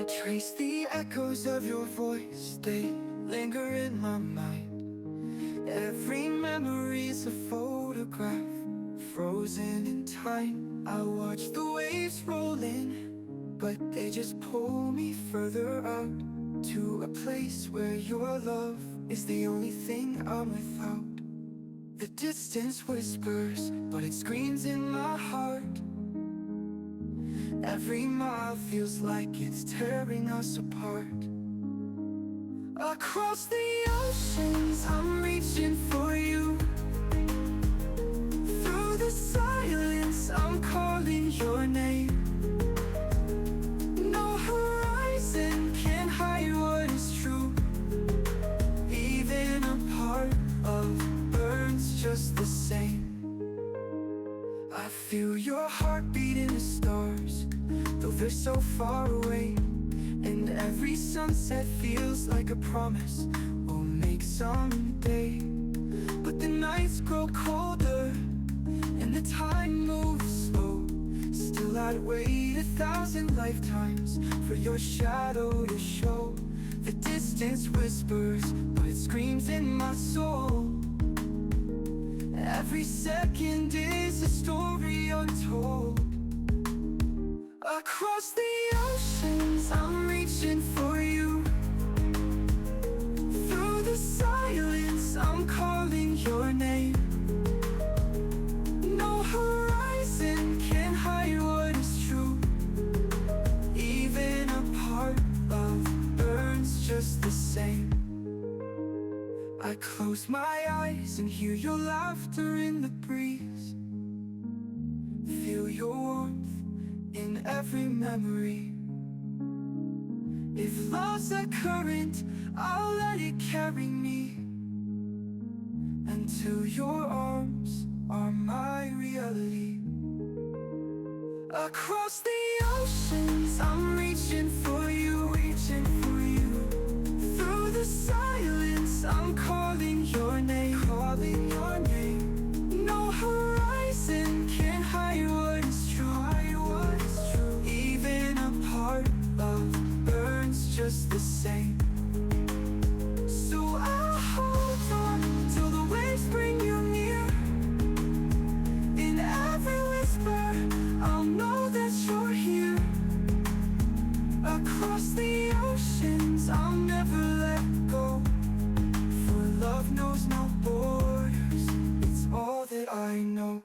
Trace the echoes of your voice, they linger in my mind. Every memory's a photograph, frozen in time. I watch the waves roll in, but they just pull me further out, to a place where your love is the only thing I'm without. The distance whispers, but it screams in my heart. Every mile feels like it's tearing us apart. Across the oceans, I'm reaching for you. Through the silence, I'm calling your name. No horizon can hide what is true. Even a part of burns just the same. I feel your heartbeat in the stars, though they're so far away. And every sunset feels like a promise we'll make someday. But the nights grow colder and the time moves slow. Still I'd wait 1,000 lifetimes for your shadow to show. The distance whispers, but it screams in my soul. Every second is a story untold. Across the oceans, I'm reaching for you. Through the silence, I'm calling your name. No horizon can hide what is true. Even a part of burns just the same. I close my eyes and hear your laughter in the breeze. Feel your warmth in every memory. If love's a current, I'll let it carry me until your arms are my reality. Across the oceans, I'm reaching for you, reaching for you. Through the silence, I'm calling your name, calling your name. No horizon can hide what is true, hide what is true. Even a part of burns just the same. So I'll hold on till the waves bring you near. In every whisper, I'll know that you're here. Across the oceans, I'll never let go. For love knows no borders, it's all that I know.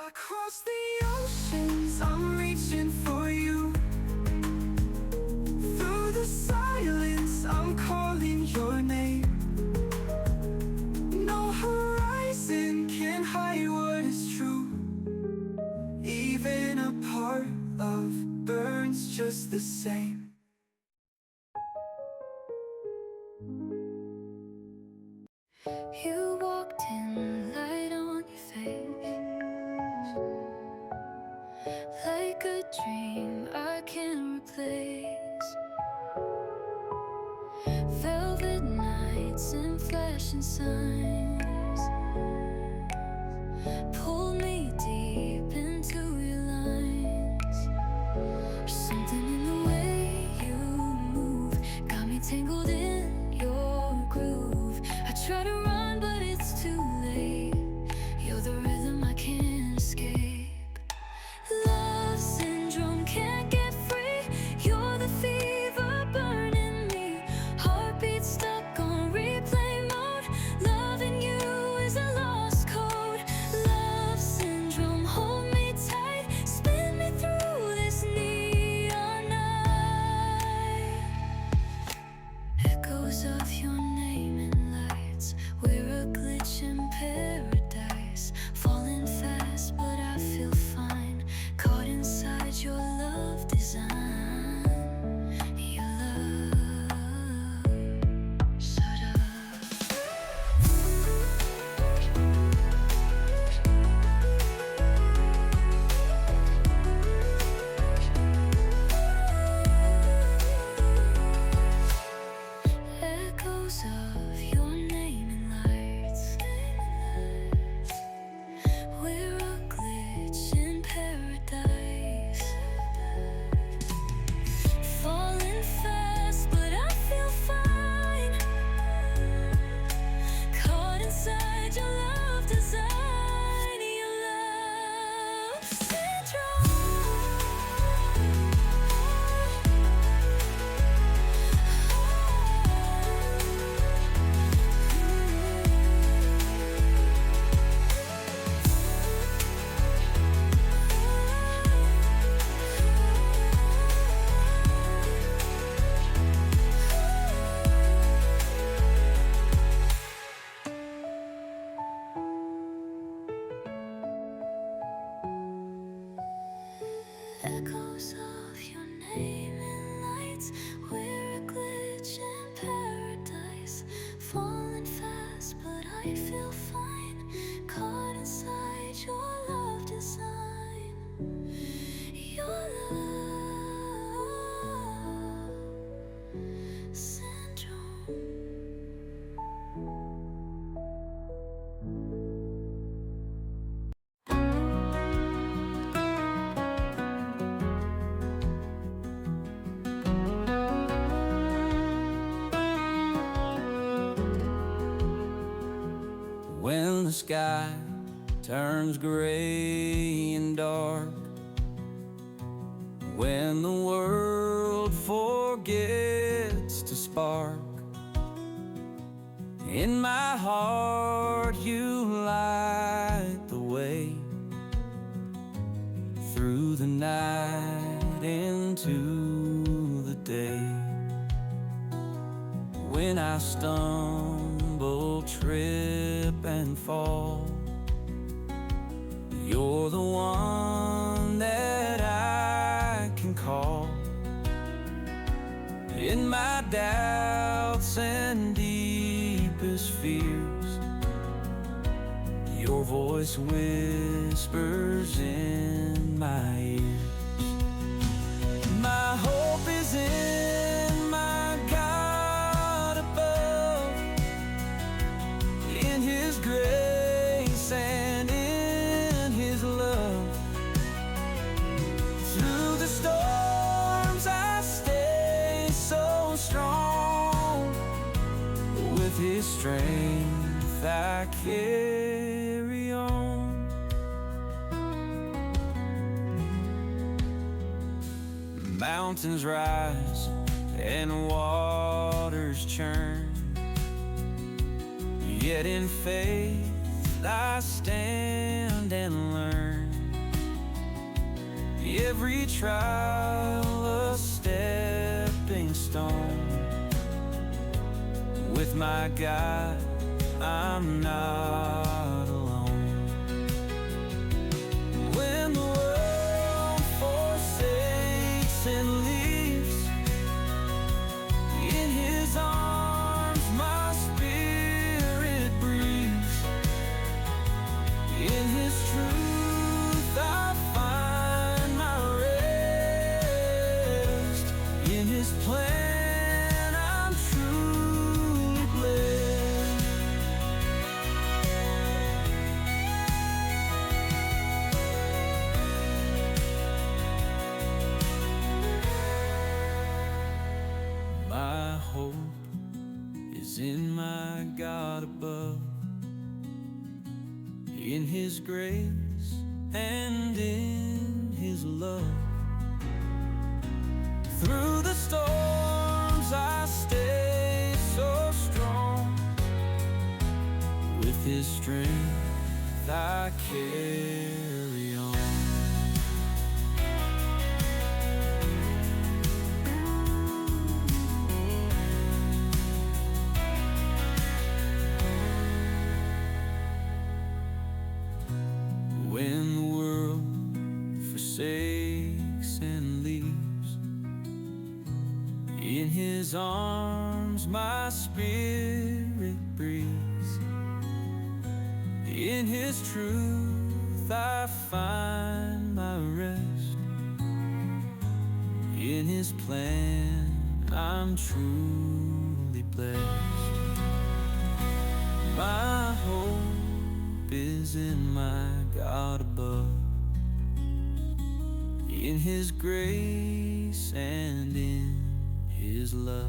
Across the oceans, I'm reaching for you. Through the silence, I'm calling your name. No horizon can hide what is true. Even a part of burns just the same. You walked in, light on your face, like a dream I can't replace. Velvet nights and flashing signs pulled me deep into your lines. There's something in the way you move, got me tangled in your groove. I try to run, but it's too late. You're the rhythm I can't escape. Love syndrome, can't get free. You're the fever burning me. Heartbeat stuck on replay mode. Loving you is a lost code. Love syndrome, hold me tight. Spin me through this neon night. Echoes of your name in lights When the sky turns gray and dark, when the world forgets to spark, in my heart you light the way through the night into the day. When I stumble, trip and fall, you're the one that I can call. In my doubts and deepest fears, your voice whispers in my ears. My hope is in my God above, in His grace and in His love. Through the storms I stay so strong, with His strength I carry on. Mountains rise and waters churn, yet in faith I stand and learn. Every trial a stepping stone, with my God I'm not alone. When the world forsakes and leaves, in His arms my spirit breathes. In His truth I find my rest. In His plan I'm truly blessed. My hope is in my God above, in His grace and in His love. Through the storms I stay so strong, with His strength I carry on. When the world forsakes and leaves, in His arms my spirit breathes. In His truth I find my rest. In His plan I'm truly blessed. My hope is in my God above, in His grace and in His love.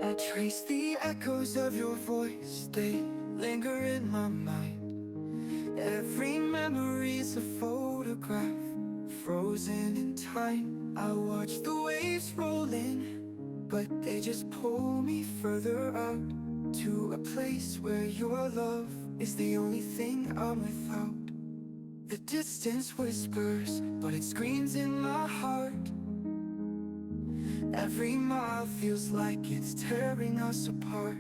I trace the echoes of your voice, they linger in my mind. Every memory's a photograph, frozen in time. I watch the waves roll in, but they just pull me further out, to a place where your love is the only thing I'm without. The distance whispers, but it screams in my heart. Every mile feels like it's tearing us apart.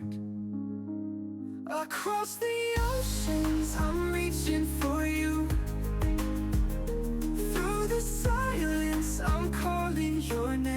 Across the oceans, I'm reaching for you. Through the silence, I'm calling your name.